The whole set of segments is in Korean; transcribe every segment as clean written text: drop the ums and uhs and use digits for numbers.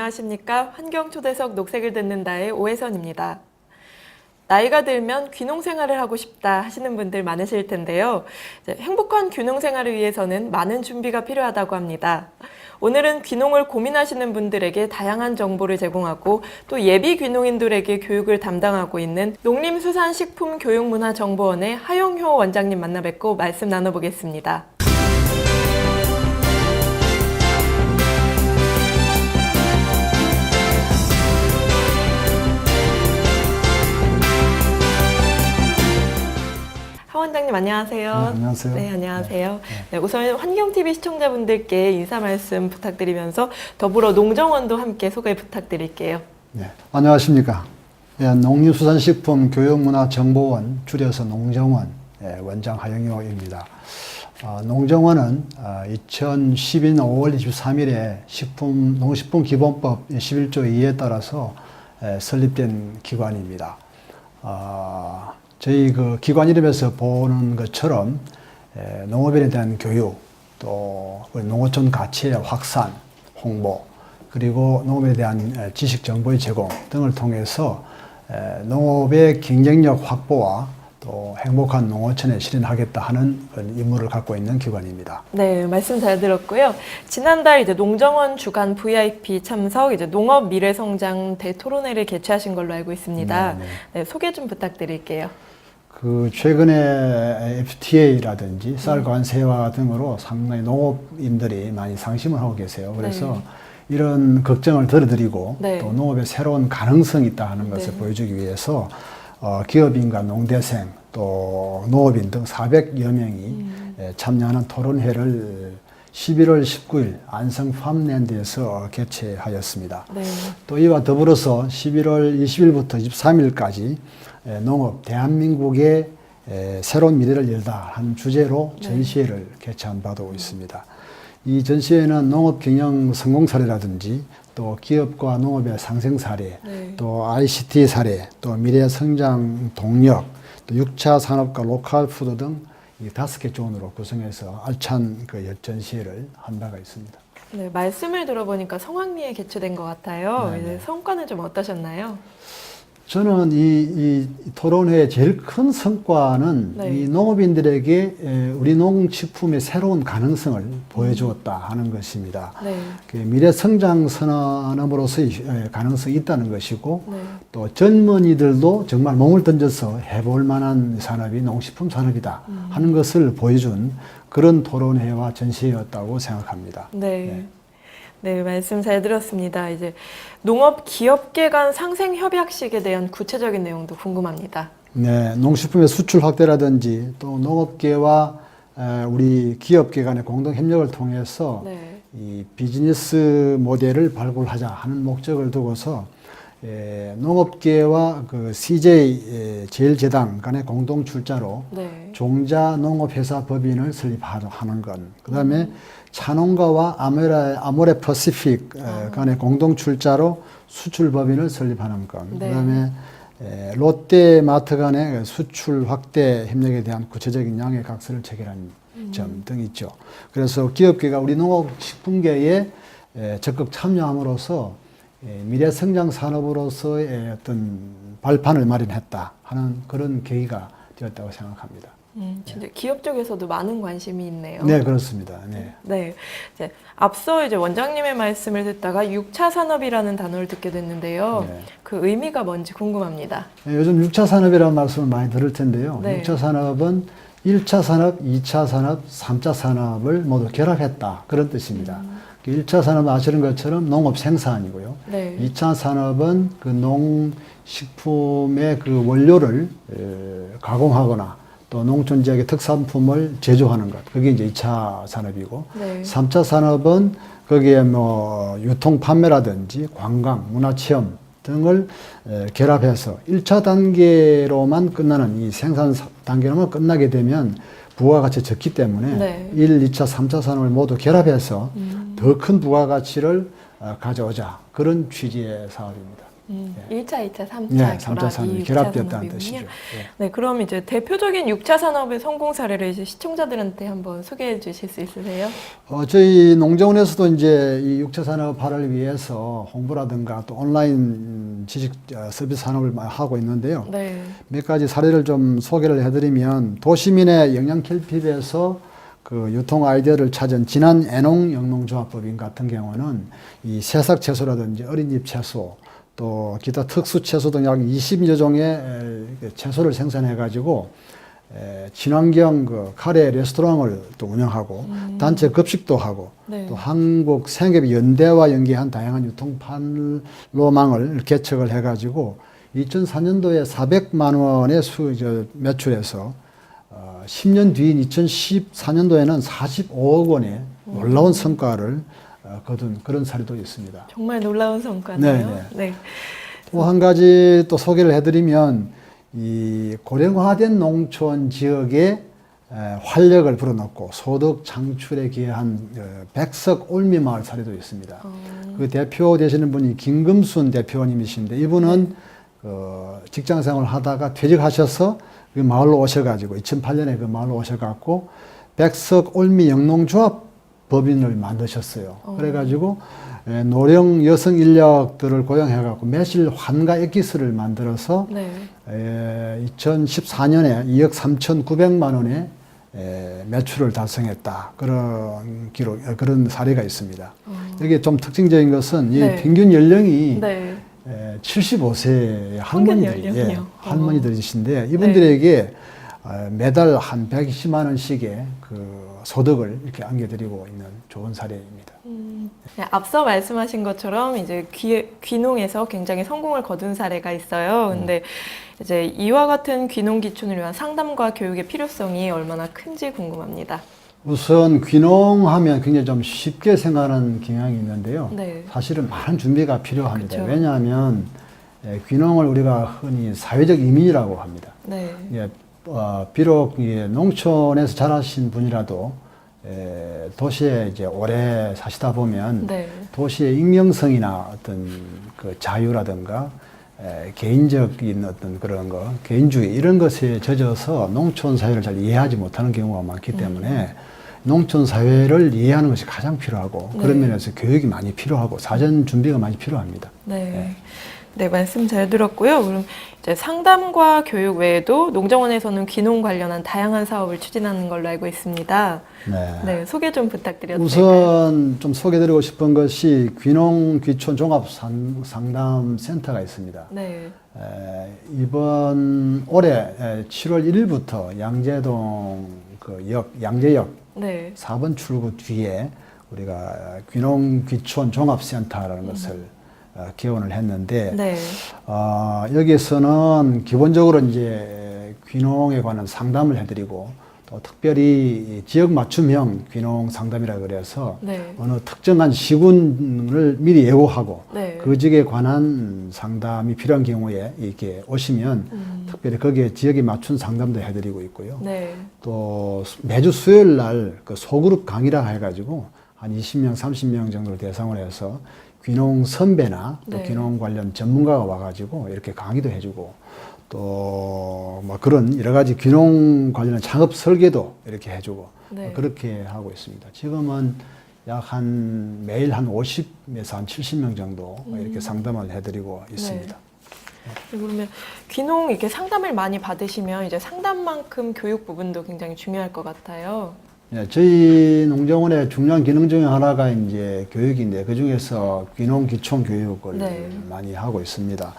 안녕하십니까. 환경초대석 녹색을 듣는다의 오혜선입니다. 나이가 들면 귀농 생활을 하고 싶다 하시는 분들 많으실 텐데요. 행복한 귀농 생활을 위해서는 많은 준비가 필요하다고 합니다. 오늘은 귀농을 고민하시는 분들에게 다양한 정보를 제공하고 또 예비 귀농인들에게 교육을 담당하고 있는 농림수산식품교육문화정보원의 하용효 원장님 만나 뵙고 말씀 나눠보겠습니다. 하 원장님 안녕하세요. 네, 안녕하세요. 네, 안녕하세요. 네, 우선 환경TV 시청자분들께 인사 말씀 부탁드리면서 더불어 농정원도 함께 소개 부탁드릴게요. 네, 안녕하십니까. 네, 농림수산식품교육문화정보원 줄여서 농정원 원장 하영효입니다. 농정원은 2012년 5월 23일에 농식품기본법 11조 2에 따라서 설립된 기관입니다. 저희 그 기관 이름에서 보는 것처럼 농업에 대한 교육, 또 농어촌 가치의 확산, 홍보, 그리고 농업에 대한 지식 정보의 제공 등을 통해서 농업의 경쟁력 확보와 또 행복한 농어촌에 실현하겠다 하는 임무를 갖고 있는 기관입니다. 네, 말씀 잘 들었고요. 지난달 농정원 주간 VIP 참석 농업 미래성장 대토론회를 개최하신 걸로 알고 있습니다. 네, 소개 좀 부탁드릴게요. 최근에 FTA라든지 쌀 관세와 등으로 상당히 농업인들이 많이 상심을 하고 계세요. 그래서 이런 걱정을 덜어드리고 또 농업에 새로운 가능성이 있다 하는 것을 보여주기 위해서 기업인과 농대생 또 농업인 등 400여 명이 참여하는 토론회를 11월 19일 안성 팜랜드에서 개최하였습니다. 또 이와 더불어서 11월 20일부터 23일까지 농업 대한민국의 새로운 미래를 열다 하는 주제로 전시회를 개최한 바도 있습니다. 이 전시회는 농업 경영 성공 사례라든지 또 기업과 농업의 상생 사례, 또 ICT 사례, 또 미래 성장 동력, 또 6차 산업과 로컬 푸드 등 이 5개 존으로 구성해서 알찬 그 전시회를 한 바가 있습니다. 네, 말씀을 들어보니까 성황리에 개최된 것 같아요. 이제 성과는 좀 어떠셨나요? 저는 이 토론회의 제일 큰 성과는 이 농업인들에게 우리 농식품의 새로운 가능성을 보여주었다 하는 것입니다. 미래 성장 선언으로서의 가능성이 있다는 것이고 또 젊은이들도 정말 몸을 던져서 해볼 만한 산업이 농식품 산업이다 하는 것을 보여준 그런 토론회와 전시회였다고 생각합니다. 네, 말씀 잘 들었습니다. 이제 농업 기업계 간 상생 협약식에 대한 구체적인 내용도 궁금합니다. 네, 농식품의 수출 확대라든지 또 농업계와 우리 기업계 간의 공동 협력을 통해서 이 비즈니스 모델을 발굴하자 하는 목적을 두고서 농업계와 그 CJ 제일제당 간의 공동 출자로 종자농업회사 법인을 설립하는 것, 그 다음에 차농가와 아모레 퍼시픽 간의 공동 출자로 수출 법인을 설립하는 것, 그 다음에 롯데마트 간의 수출 확대 협력에 대한 구체적인 양해 각서를 체결한 점 등 있죠. 그래서 기업계가 우리 농업식품계에 적극 참여함으로써 미래 성장 산업으로서의 어떤 발판을 마련했다 하는 그런 계기가 되었다고 생각합니다. 진짜 기업 쪽에서도 많은 관심이 있네요. 네, 그렇습니다. 이제 앞서 원장님의 말씀을 듣다가 6차 산업이라는 단어를 듣게 됐는데요. 그 의미가 뭔지 궁금합니다. 요즘 6차 산업이라는 말씀을 많이 들을 텐데요. 6차 산업은 1차 산업, 2차 산업, 3차 산업을 모두 결합했다 그런 뜻입니다. 1차 산업은 아시는 것처럼 농업 생산이고요. 2차 산업은 그 농식품의 그 원료를 가공하거나 또 농촌 지역의 특산품을 제조하는 것. 그게 이제 2차 산업이고, 3차 산업은 거기에 뭐 유통 판매라든지 관광, 문화체험 등을 결합해서 1차 단계로만 끝나는 이 생산 단계로만 끝나게 되면 부가가치 적기 때문에 1, 2차, 3차 산업을 모두 결합해서 더 큰 부가가치를 가져오자. 그런 취지의 사업입니다. 예. 1차, 2차, 3차 네, 3차 산업이 결합됐다는 산업이군요. 뜻이죠. 예. 네, 그럼 이제 대표적인 6차 산업의 성공 사례를 이제 시청자들한테 한번 소개해 주실 수 있으세요? 저희 농정원에서도 이제 이 6차 산업화를 위해서 홍보라든가 또 온라인 지식 서비스 산업을 많이 하고 있는데요. 네. 몇 가지 사례를 좀 소개를 해드리면 도시민의 영양 결핍에서 그 유통 아이디어를 찾은 진한 애농 영농조합법인 같은 경우는 이 새싹 채소라든지 어린잎 채소 또 기타 특수 채소 등 약 20여 종의 채소를 생산해 가지고 친환경 그 카레 레스토랑을 또 운영하고 단체 급식도 하고 네. 또 한국 생협 연대와 연계한 다양한 유통 판로망을 개척을 해 가지고 2004년도에 400만 원의 매출에서 10년 뒤인 2014년도에는 45억 원의 놀라운 성과를 거둔 그런 사례도 있습니다. 정말 놀라운 성과네요. 네. 또 한 가지 또 소개를 해드리면 이 고령화된 농촌 지역에 활력을 불어넣고 소득 창출에 기여한 백석 올미마을 사례도 있습니다. 그 대표 되시는 분이 김금순 대표님이신데 이분은 직장 생활을 하다가 퇴직하셔서 그 마을로 오셔가지고 2008년에 그 마을로 오셔갖고 백석 올미 영농조합 법인을 만드셨어요. 그래가지고 노령 여성 인력들을 고용해갖고 매실 환가 액기스를 만들어서 2014년에 2억 3,900만 원의 매출을 달성했다. 그런 기록, 그런 사례가 있습니다. 여기 좀 특징적인 것은 이 평균 연령이 75세의 할머니들이신데 이분들에게 매달 한 120만 원씩의 그 소득을 이렇게 안겨드리고 있는 좋은 사례입니다. 네, 앞서 말씀하신 것처럼 이제 귀농에서 굉장히 성공을 거둔 사례가 있어요. 근데 이제 이와 같은 귀농 기촌을 위한 상담과 교육의 필요성이 얼마나 큰지 궁금합니다. 우선 귀농하면 굉장히 좀 쉽게 생각하는 경향이 있는데요. 사실은 많은 준비가 필요합니다. 그렇죠. 왜냐하면 귀농을 우리가 흔히 사회적 이민이라고 합니다. 비록 농촌에서 자라신 분이라도 도시에 이제 오래 사시다 보면 도시의 익명성이나 어떤 그 자유라든가 개인적인 어떤 그런 거, 개인주의 이런 것에 젖어서 농촌 사회를 잘 이해하지 못하는 경우가 많기 때문에 농촌 사회를 이해하는 것이 가장 필요하고 그런 면에서 교육이 많이 필요하고 사전 준비가 많이 필요합니다. 네, 말씀 잘 들었고요. 그럼 이제 상담과 교육 외에도 농정원에서는 귀농 관련한 다양한 사업을 추진하는 걸로 알고 있습니다. 네, 소개 좀 부탁드려도 될까요? 우선 좀 소개드리고 싶은 것이 귀농 귀촌 종합 상담 센터가 있습니다. 이번 올해 7월 1일부터 양재동 그 양재역 4번 출구 뒤에 우리가 귀농 귀촌 종합센터라는 것을 개원을 했는데 여기에서는 기본적으로 이제 귀농에 관한 상담을 해드리고 또 특별히 지역 맞춤형 귀농 상담이라 그래서 어느 특정한 시군을 미리 예고하고 그 지역에 관한 상담이 필요한 경우에 이렇게 오시면 특별히 거기에 지역에 맞춘 상담도 해드리고 있고요. 또 매주 수요일 날 그 소그룹 강의라 해가지고 한 20명, 30명 정도를 대상으로 해서 귀농 선배나 또 귀농 관련 전문가가 와가지고 이렇게 강의도 해주고 또 뭐 그런 여러 가지 귀농 관련한 창업 설계도 이렇게 해주고 그렇게 하고 있습니다. 지금은 약 매일 한 50에서 한 70명 정도 이렇게 상담을 해드리고 있습니다. 그러면 귀농 이렇게 상담을 많이 받으시면 이제 상담만큼 교육 부분도 굉장히 중요할 것 같아요. 저희 농정원의 중요한 기능 중에 하나가 이제 교육인데 그 중에서 귀농 귀촌 교육을 많이 하고 있습니다.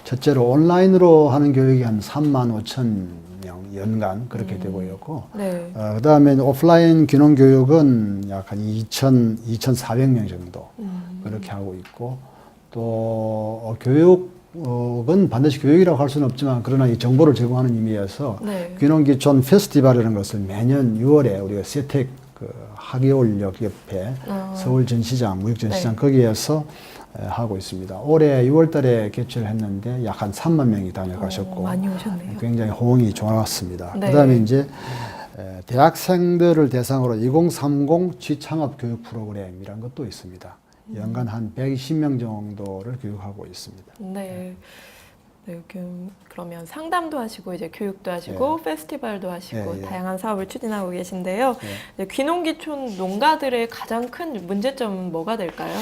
첫째로 온라인으로 하는 교육이 한 35,000명 연간 그렇게 되고 있고, 그 다음에 오프라인 귀농 교육은 약 한 2,400명 정도 그렇게 하고 있고, 또 교육은 반드시 교육이라고 할 수는 없지만 그러나 이 정보를 제공하는 의미에서 귀농 귀촌 페스티벌이라는 것을 매년 6월에 우리가 세택 그 하계올역 옆에 서울 전시장, 무역 전시장 거기에서 하고 있습니다. 올해 6월 달에 개최를 했는데 약 한 3만 명이 다녀가셨고 많이 오셨네요. 굉장히 호응이 좋았습니다. 그다음에 이제 대학생들을 대상으로 2030 취창업 교육 프로그램이라는 것도 있습니다. 연간 한 120명 정도를 교육하고 있습니다. 네. 네, 그러면 상담도 하시고 이제 교육도 하시고 페스티벌도 하시고 다양한 사업을 추진하고 계신데요. 네, 귀농귀촌 농가들의 가장 큰 문제점은 뭐가 될까요?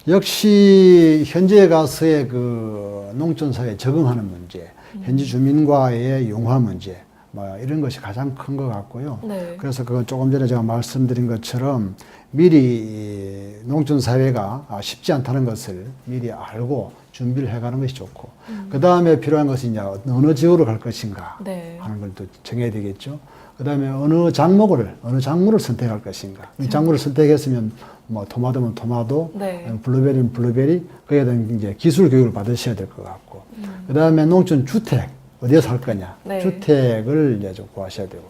역시 현지에 가서의 그 농촌사회에 적응하는 문제, 현지 주민과의 융화 문제, 뭐 이런 것이 가장 큰 것 같고요. 네. 그래서 그건 조금 전에 제가 말씀드린 것처럼 미리 농촌사회가 쉽지 않다는 것을 미리 알고 준비를 해가는 것이 좋고, 그 다음에 필요한 것은 이제 어느 지역으로 갈 것인가 네. 하는 걸 또 정해야 되겠죠. 그 다음에 어느 작물을 선택할 것인가. 이 작물을 선택했으면 뭐 토마토면 토마토, 네. 블루베리는 블루베리, 그에 대한 이제 기술 교육을 받으셔야 될 것 같고, 그 다음에 농촌 주택 어디에 살 거냐, 네. 주택을 이제 좀 구하셔야 되고,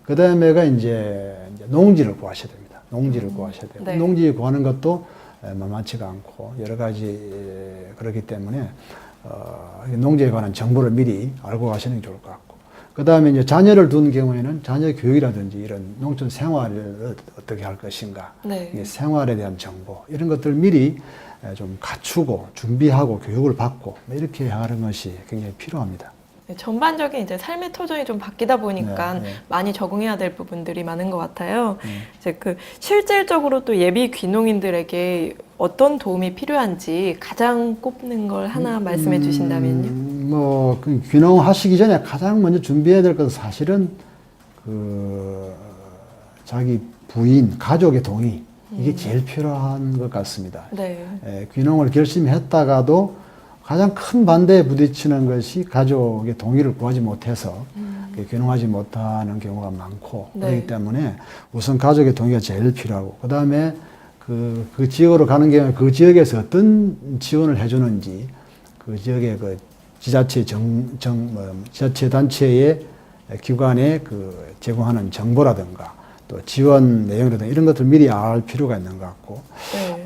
그 다음에가 이제 농지를 구하셔야 됩니다. 농지를 구하셔야 되고, 네. 농지 구하는 것도 만만치가 않고 여러 가지 그렇기 때문에 농지에 관한 정보를 미리 알고 가시는 게 좋을 것 같고, 그 다음에 이제 자녀를 둔 경우에는 자녀 교육이라든지 이런 농촌 생활을 어떻게 할 것인가, 네. 이게 생활에 대한 정보 이런 것들을 미리 좀 갖추고 준비하고 교육을 받고 이렇게 하는 것이 굉장히 필요합니다. 네, 전반적인 이제 삶의 터전이 좀 바뀌다 보니까 네, 네. 많이 적응해야 될 부분들이 많은 것 같아요. 이제 그 실질적으로 또 예비 귀농인들에게 어떤 도움이 필요한지 가장 꼽는 걸 하나 말씀해 주신다면요. 뭐 귀농하시기 전에 가장 먼저 준비해야 될 것은 사실은 자기 부인, 가족의 동의 이게 제일 필요한 것 같습니다. 네. 귀농을 결심했다가도 가장 큰 반대에 부딪히는 것이 가족의 동의를 구하지 못해서 귀농하지 못하는 경우가 많고, 네. 그렇기 때문에 우선 가족의 동의가 제일 필요하고, 그 다음에 그 지역으로 가는 경우에 그 지역에서 어떤 지원을 해주는지, 그 지역의 그 지자체 지자체 단체의 기관에 제공하는 정보라든가 또 지원 내용이라든가 이런 것들 미리 알 필요가 있는 것 같고, 네.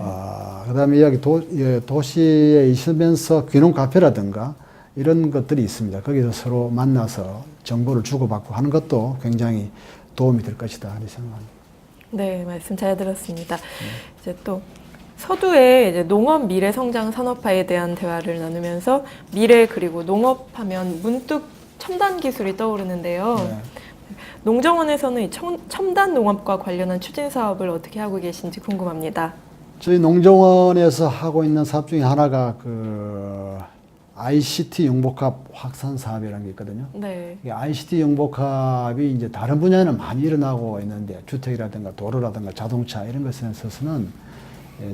그다음에 여기 도시에 있으면서 귀농 카페라든가 이런 것들이 있습니다. 거기서 서로 만나서 정보를 주고받고 하는 것도 굉장히 도움이 될 것이다 이렇게 생각합니다. 네, 말씀 잘 들었습니다. 이제 또 서두에 이제 농업 미래 성장 산업화에 대한 대화를 나누면서 미래 그리고 농업하면 문득 첨단 기술이 떠오르는데요. 네. 농정원에서는 이 첨단 농업과 관련한 추진 사업을 어떻게 하고 계신지 궁금합니다. 저희 농정원에서 하고 있는 사업 중에 하나가 ICT 융복합 확산 사업이라는 게 있거든요. 네. ICT 융복합이 이제 다른 분야에는 많이 일어나고 있는데, 주택이라든가 도로라든가 자동차 이런 것에 있어서는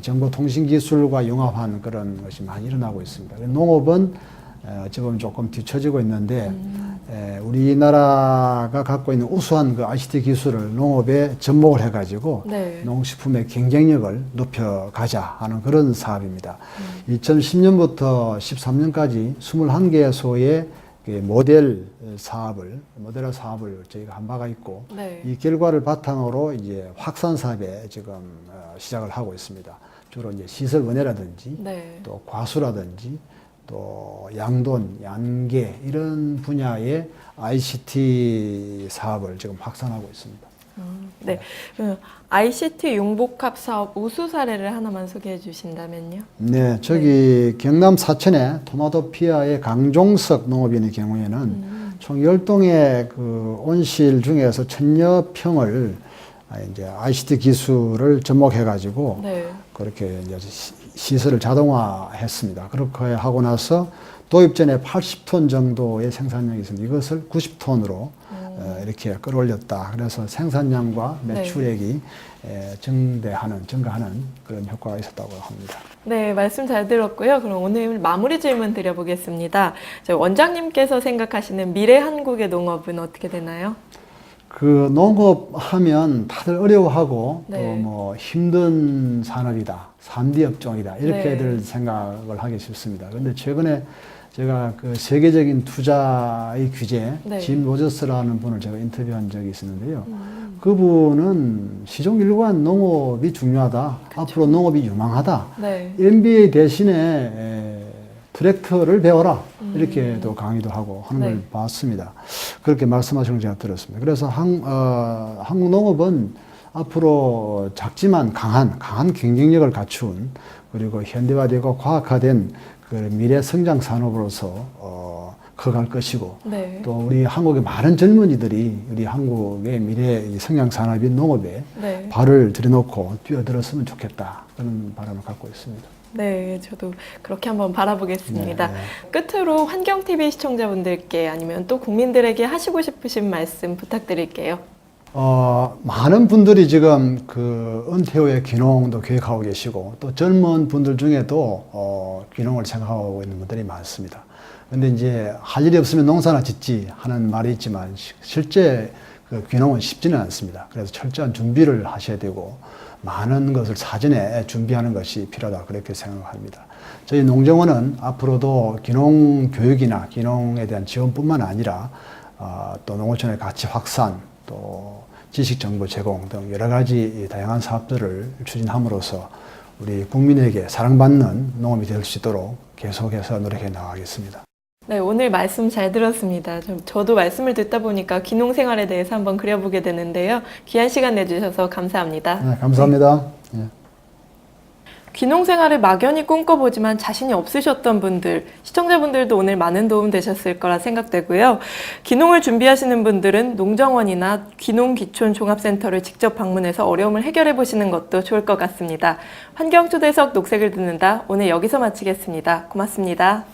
정보통신기술과 융합한 그런 것이 많이 일어나고 있습니다. 농업은 어찌 보면 조금 뒤처지고 있는데, 우리나라가 갖고 있는 우수한 그 ICT 기술을 농업에 접목을 해가지고 네. 농식품의 경쟁력을 높여가자 하는 그런 사업입니다. 2010년부터 13년까지 21개소의 모델 사업을 저희가 한 바가 있고, 네. 이 결과를 바탕으로 이제 확산 사업에 지금 시작을 하고 있습니다. 주로 이제 시설 원해라든지 네. 또 과수라든지 또 양돈, 양계 이런 분야의 ICT 사업을 지금 확산하고 있습니다. 네. ICT 융복합 사업 우수 사례를 하나만 소개해 주신다면요. 네, 저기 경남 사천의 토마토 피아의 강종석 농업인의 경우에는 총 10동의 그 온실 중에서 1000여 평을 이제 ICT 기술을 접목해가지고 네. 그렇게 이제 시설을 자동화했습니다. 그렇게 하고 나서 도입 전에 80톤 정도의 생산량이 있습니다. 이것을 90톤으로 이렇게 끌어올렸다. 그래서 생산량과 매출액이 증가하는 그런 효과가 있었다고 합니다. 네, 말씀 잘 들었고요. 그럼 오늘 마무리 질문 드려보겠습니다. 원장님께서 생각하시는 미래 한국의 농업은 어떻게 되나요? 농업하면 다들 어려워하고 네. 또 뭐 힘든 산업이다, 3D 업종이다 이렇게들 생각을 하기 쉽습니다. 그런데 최근에 제가 세계적인 투자의 규제, 짐 로저스라는 분을 제가 인터뷰한 적이 있었는데요. 그분은 시종일관 농업이 중요하다, 앞으로 농업이 유망하다, 네. MBA 대신에 트랙터를 배워라 이렇게 또 강의도 하고 하는 걸 봤습니다. 그렇게 말씀하시는 걸 제가 들었습니다. 그래서 한국 농업은 앞으로 작지만 강한 경쟁력을 갖춘 그리고 현대화되고 과학화된 그 미래 성장 산업으로서 커갈 것이고 네. 또 우리 한국의 많은 젊은이들이 우리 한국의 미래 성장 산업인 농업에 네. 발을 들여놓고 뛰어들었으면 좋겠다 그런 바람을 갖고 있습니다. 네, 저도 그렇게 한번 바라보겠습니다. 네. 끝으로 환경TV 시청자분들께 아니면 또 국민들에게 하시고 싶으신 말씀 부탁드릴게요. 많은 분들이 지금 그 은퇴 후에 귀농도 계획하고 계시고 또 젊은 분들 중에도 귀농을 생각하고 있는 분들이 많습니다. 근데 이제 할 일이 없으면 농사나 짓지 하는 말이 있지만 실제 그 귀농은 쉽지는 않습니다. 그래서 철저한 준비를 하셔야 되고 많은 것을 사전에 준비하는 것이 필요하다 그렇게 생각합니다. 저희 농정원은 앞으로도 귀농 교육이나 귀농에 대한 지원뿐만 아니라 또 농어촌의 가치 확산 또 지식 정보 제공 등 여러 가지 다양한 사업들을 추진함으로써 우리 국민에게 사랑받는 농업이 될 수 있도록 계속해서 노력해 나가겠습니다. 네, 오늘 말씀 잘 들었습니다. 저도 말씀을 듣다 보니까 귀농 생활에 대해서 한번 그려보게 되는데요. 귀한 시간 내주셔서 감사합니다. 네, 감사합니다. 네. 귀농 생활을 막연히 꿈꿔보지만 자신이 없으셨던 분들, 시청자분들도 오늘 많은 도움 되셨을 거라 생각되고요. 귀농을 준비하시는 분들은 농정원이나 귀농귀촌종합센터를 직접 방문해서 어려움을 해결해 보시는 것도 좋을 것 같습니다. 환경초대석 녹색을 듣는다. 오늘 여기서 마치겠습니다. 고맙습니다.